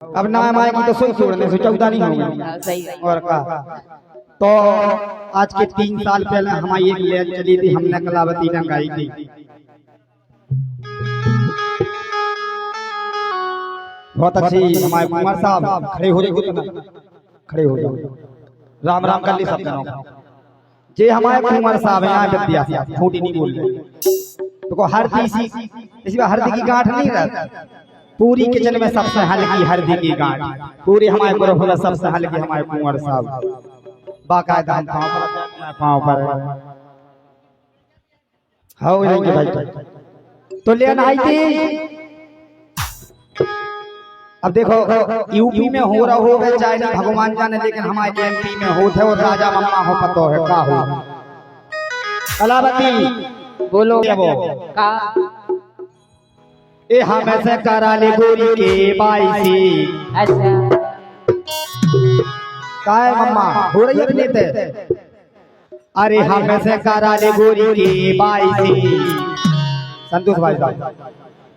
अब ना हमारे की तो सोई छोड़ने से 14 नहीं होंगे और का। तो आज के 3 साल पहले हमारी एक लैब चली थी, हमने कलावती ने गाई थी। बहुत अच्छी। हमारे कुमार साहब खड़े हो जाओ, खड़े हो जाओ, राम राम कर ली सब जनों। जे हमारे कुमार साहब यहाँ विद्या छोटी नहीं बोल रहे तो हल्दी सी इसी बार हल्दी की गांठ नहीं रहती। पूरी किचन में सबसे हल्की हल्दी की गांठ, पूरी हमारे ग्रुप में सबसे हल्की हमारे कुंवर साहब बाकायदा हम पाँव पर हाँ भाई। तो लेना आई थी। अब देखो यूपी में हो रहा होगा चाहे ना भगवान जाने, लेकिन हमारे एमपी में होते और राजा मम्मा हो पतो है का हो। कलावती बोलो वो का ए हमें से कराले गोरी के बाईसी। अच्छा काय मम्मा हो रही है लेते। अरे हमें से कराले गोरी के बाईसी। संतोष भाई साहब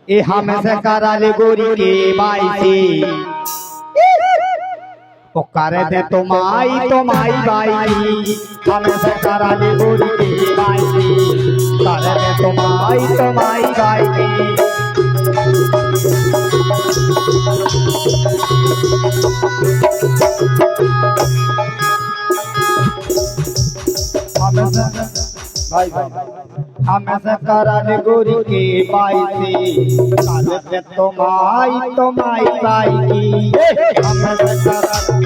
ए हमें से कराले गोरी के बाईसी। ओ करे दे तो माई बाई हमें से कराले गोरी के बाईसी। करे दे तो माई बाई हमें से कराले गोरी के बाईसी। करे दे तो माई बाई की हमें से कराले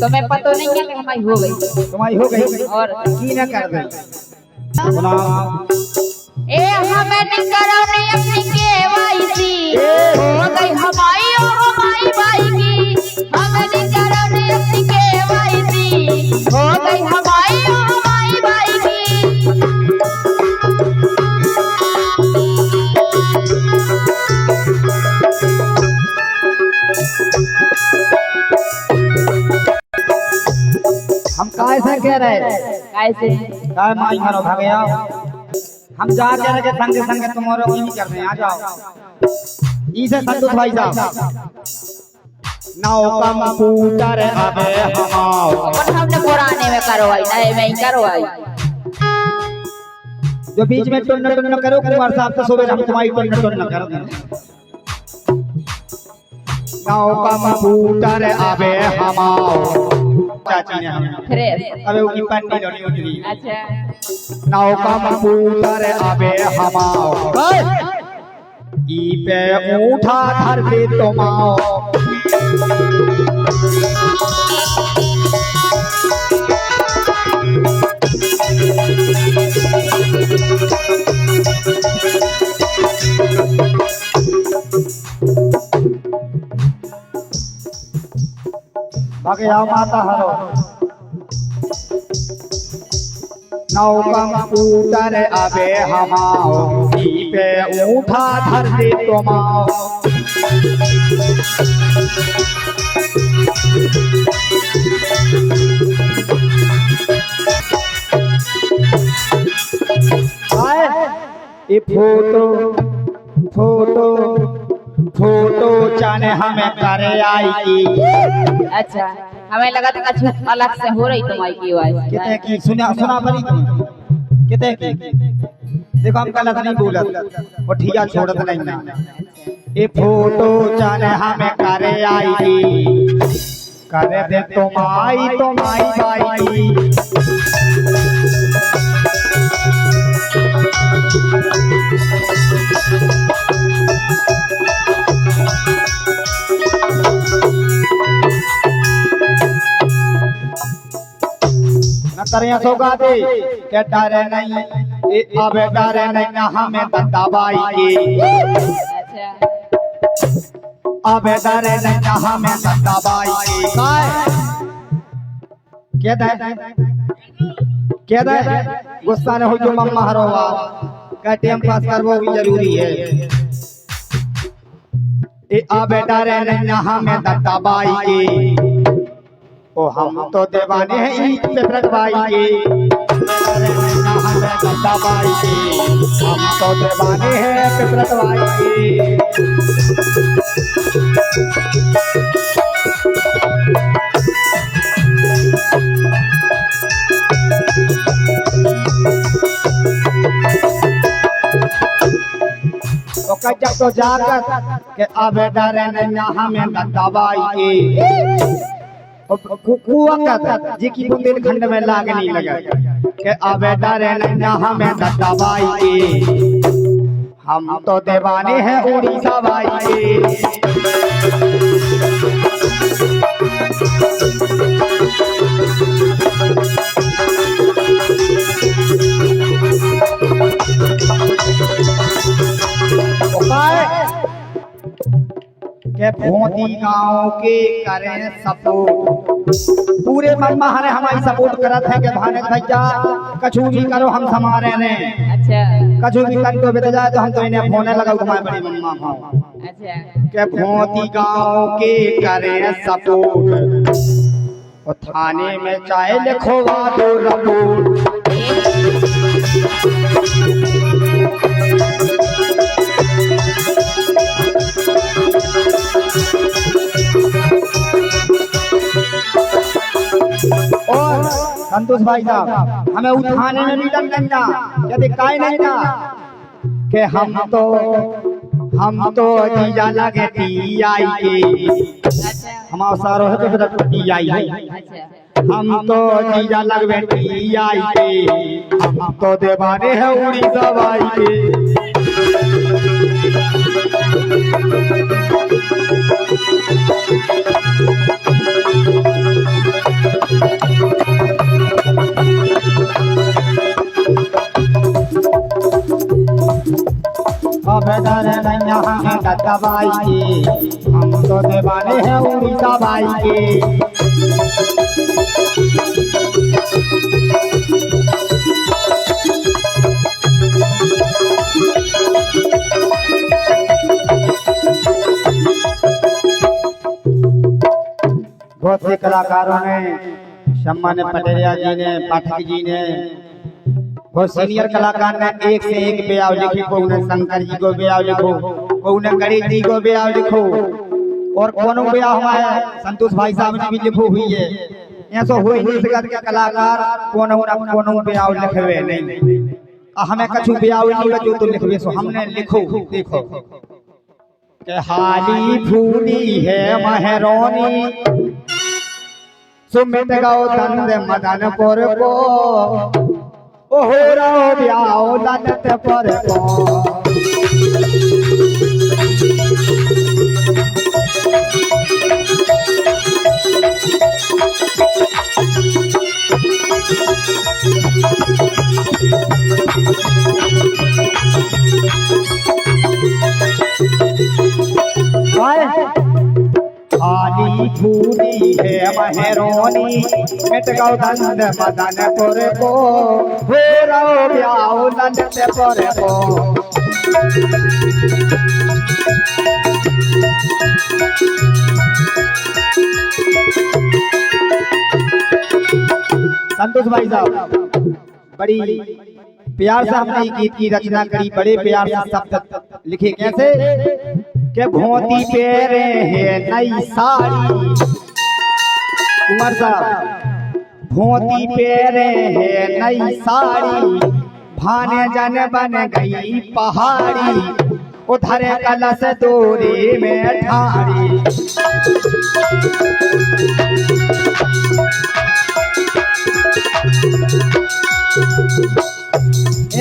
तुम्हें पता नहीं क्या कमाई हो गई, कमाई हो गई और की न कर दे। ए हमें निकराने अपनी केवाईसी हो गई हमारी और हमारी बाई की। हमें निकराने अपनी केवाईसी हो गई हमारी और हमारी बाई की। हम काय से कह रहे कैसे काय माई मारो भाग गया। हम जा के रखे संगे संगे तुम्हारे की नहीं करते। आ जाओ इसे संतोष भाई साहब नाव कंप्यूटर अबे हमाओ अपन हमने पुराने में करवाई नए में ही करवाई। जो बीच में टुन्न करो कुमार साहब तो सुबह हम तुम्हारी टुन्न कर दें। नाव कंप्यूटर अबे हमाओ चाची ने हमें अबे उनकी पन्नी नहीं उतरी। अच्छा नाव कंप्यूटर अबे हमाओ ई पे उठा धर दे तुमाओ। बाकी आओ माता हरो नाव कंप्यूटर अबे हमाओ ई पे उठा धर दे तुमाओ। ये फोटो चाने हमें करे आई की। अच्छा हमें लगा था कुछ अलग से हो रही तुम्हारी की आवाज। कितने की सुना बनी कितने की देखो हम गलत नहीं बोलत वो ठिया छोड़त नहीं ना। ये फोटो चाने हमें करे आई की। करे दे तो माई बाई की। न करिया सोगा दे के डरे नहीं ए अबे डरे नहीं ना हमें दबाई की। अच्छा अबे डरे नहीं ना हमें दबाई की। क्या दे गुस्सा न हो जो मम्मा हरोवा का टाइम पास करवो भी जरूरी है। ए अबे डरे नहीं ना हमें दबाई की। ओ हम तो दीवाने हैं ईद पे भाई के, बाई के, हम तो दीवाने हैं पिपरत भाई के। तो जब तो जाकर के अबे डरे नैया हमें दबाई के कुकुआ जी की बुंदेलखंड में लागनी लगा के अबे डरे नैया हमें दबाई के। हम तो दीवाने हैं उड़ीसा बाई के। के भोती गांव के करें सपोर्ट, पूरे मम्मा हने हमारी सपोर्ट करत है के भाने भैया कछु भी करो हम समारे ने। अच्छा कछु भी कर तो बेटा जाए तो हम तो इन्हें फोन लगाओ तुम्हारे बड़ी मम्मा को। अच्छा के भोती गांव के करें सपोर्ट, और थाने में चाहे लिखवा दो रिपोर्ट। और संतोष भाई साहब हमें उठाने में भी डर ना, यदि काय नहीं ना कि हम तो जीजा लगे टीआई के। हमारा सारो है तो टीआई है। हम तो जीजा लगवे टीआई के, हम तो दीवाने हैं उड़ीसा बाई के। दबाई के, हम तो दीवाने हैं उड़ीसा बाई के। बहुत से कलाकारों ने, सम्मान पटेरिया जी ने, पाठक जी ने, बहुत सीनियर कलाकार ने एक से एक ब्याह लिखी। को उन्हें शंकर जी को ब्याह लिखो, को उन्हें गणेश जी को ब्याह लिखो, और कोनो ब्याह हुआ है संतोष भाई साहब ने भी लिखो हुई है। ऐसा हो ही नहीं सकता कि कलाकार कोनो ब्याह लिखवे नहीं। हमें कछु ब्याह नहीं बचो तो लिखवे सो हमने लिखो। देखो के हाली फूली है महरोनी, सुमित गौ तंद मदनपुर को, ओ हो रहो ब्याह दंत पर को। आली फूली है महरोनी, मिट गौ दंद मदनपुर को, हो रहो ब्याह दंत पर को। संतोष भाई साहब बड़ी प्यार से हमने गीत की रचना करी, बड़े प्यार से शब्द लिखे। कैसे के भोती पेरे है नई साड़ी, कुमार साहब भोती पेरे है नई साड़ी, भाने जन बन गई पहाड़ी, उधर कलश दूरी में ठाड़ी।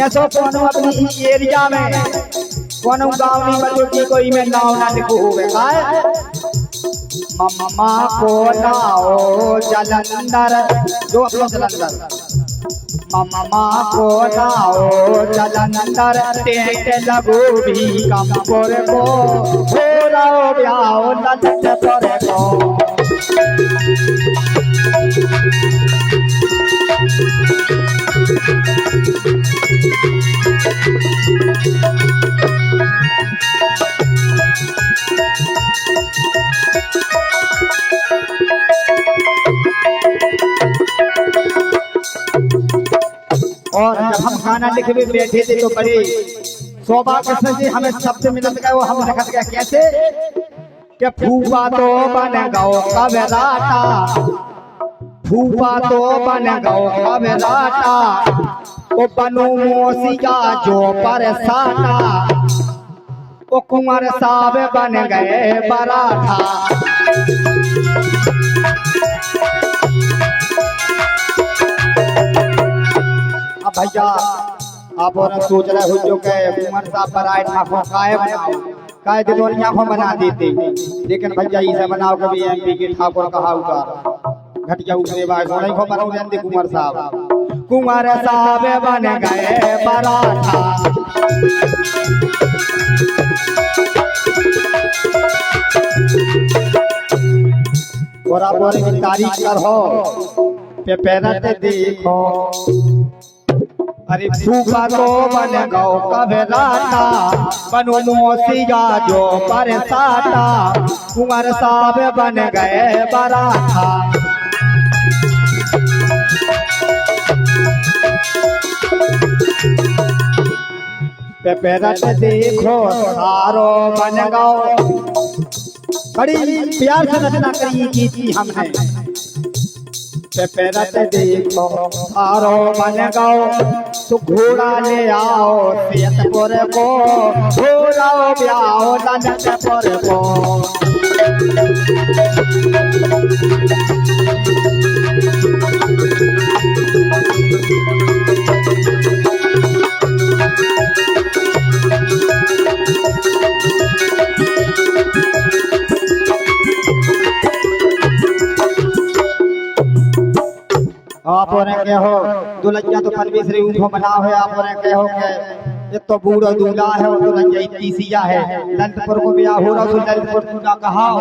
ऐसो कोनो अपनी एरिया में कोनो गाँव नहीं बचो की कोई में नाव ना लिखो होवे। मम्मा को नाओ जलंधर, जो अपना जलंधर, मम्मा को नाओ जलंधर, टेट लगो भी कम पर को, हो रहो ब्याह दंत पर को। और जब हम गाना लिखने बैठे थे तो बड़े सौभाग्य से हमें शब्द मिलत गए। वो हम लिखत गया कैसे कि फूफा तो बन गओ कबराटा, फूफा तो बन गओ कबराटा, ओ बनू मोसिया जो परसाटा, ओ कुंवर साहब बन गए पराठा। अब भैया आप और सोच रहे हो जो के कुंवर साहब पराठा को काय बनाओ, काय दिलोनिया को बना देते, लेकिन भैया इसे बनाओ कभी एमपी के ठाकुर कहा होगा घटिया उसे बात नहीं को बनाओ जानते कुंवर साहब बन गए पराठा। और आप और की तारीफ करो पे पैरत देखो, अरे फूफा तो बन गओ कबराटा, बनू मोसिया जो परसाटा, कुंवर साहब बन गए पराठा। पेरत देखो सारो बन गओ, बड़ी प्यार से रचना करी की थी हमने। पेरत देखो सारो बन गओ, तो घोड़ा ले आओ सेतपुर को, घोड़ा ब्याओ ललितपुर को। आप और के हो दुल्हनिया तो परमेश्वरी उठो बनाओ है। आप और के हो के ये तो बूढ़ा दूल्हा है और दुल्हनिया तीसिया है। ललितपुर को ब्याह हो रहा तो ललितपुर दूल्हा कहाओ,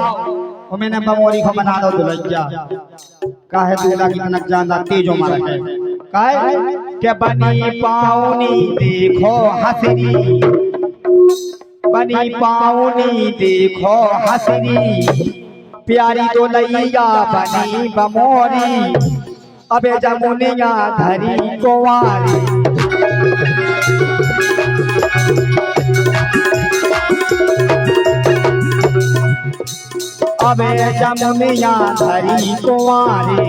और मैंने मेमोरी को बना दो दुल्हनिया काहे दूल्हा की तनक जानदा तेजो मार है काहे के बनी पाऊनी देखो हसरी, बनी पाऊनी देखो हसरी, प्यारी दुल्हैया बनी बमोरी, अबे जमुनिया धरी कुंवारी। अबे जमुनिया धरी कुंवारी,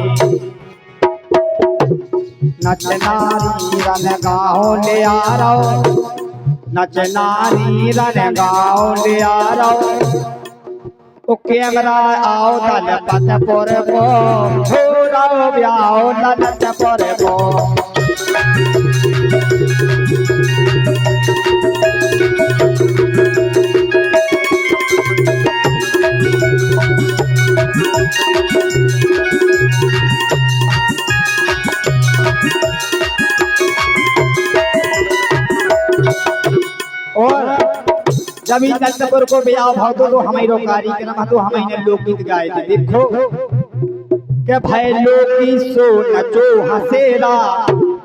नच नारी रन गाँव ले आ रहो, नच नारी रन गाँव ले आ रहो, ओ कैमरा आओ ललितपुर को, घोड़ा ब्याओ ललितपुर को। और जब ललितपुर को ब्याह भाव तो हमारो कार्यक्रम तो हमने लोकगीत गाए थे। देखो के भाई लोकी सो नचो हसेरा,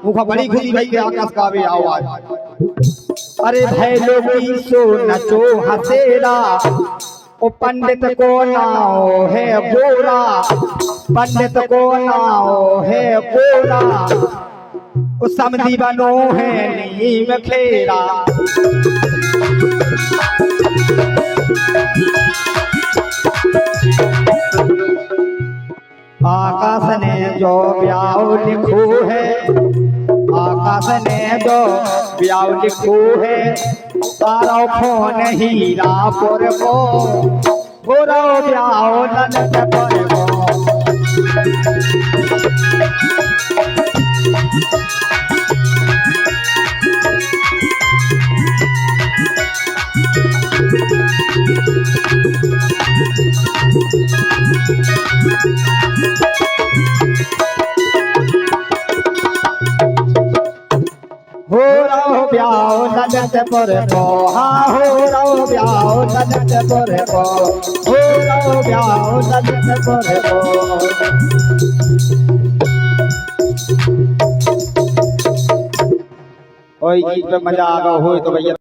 मुख बड़ी खुशी भाई के आकाश का भी आवाज। अरे भाई लोकी सो नचो हसेरा, ओ पंडित को नाओ है गोरा, पंडित को नाओ है गोरा, ओ समधी बनो है नीम खेरा। आकाश ने जो ब्याह लिखू है, आकाश ने जो ब्याह लिखू है, तारो फोन हीरापुर को, गोरा ब्याह ललितपुर को। हो रहो ब्याह ललितपुर को, हाँ हो रहो ब्याह ललितपुर को, हो रहो ब्याह ललितपुर को। ओए गीत में मजा आ गया हो तो भैया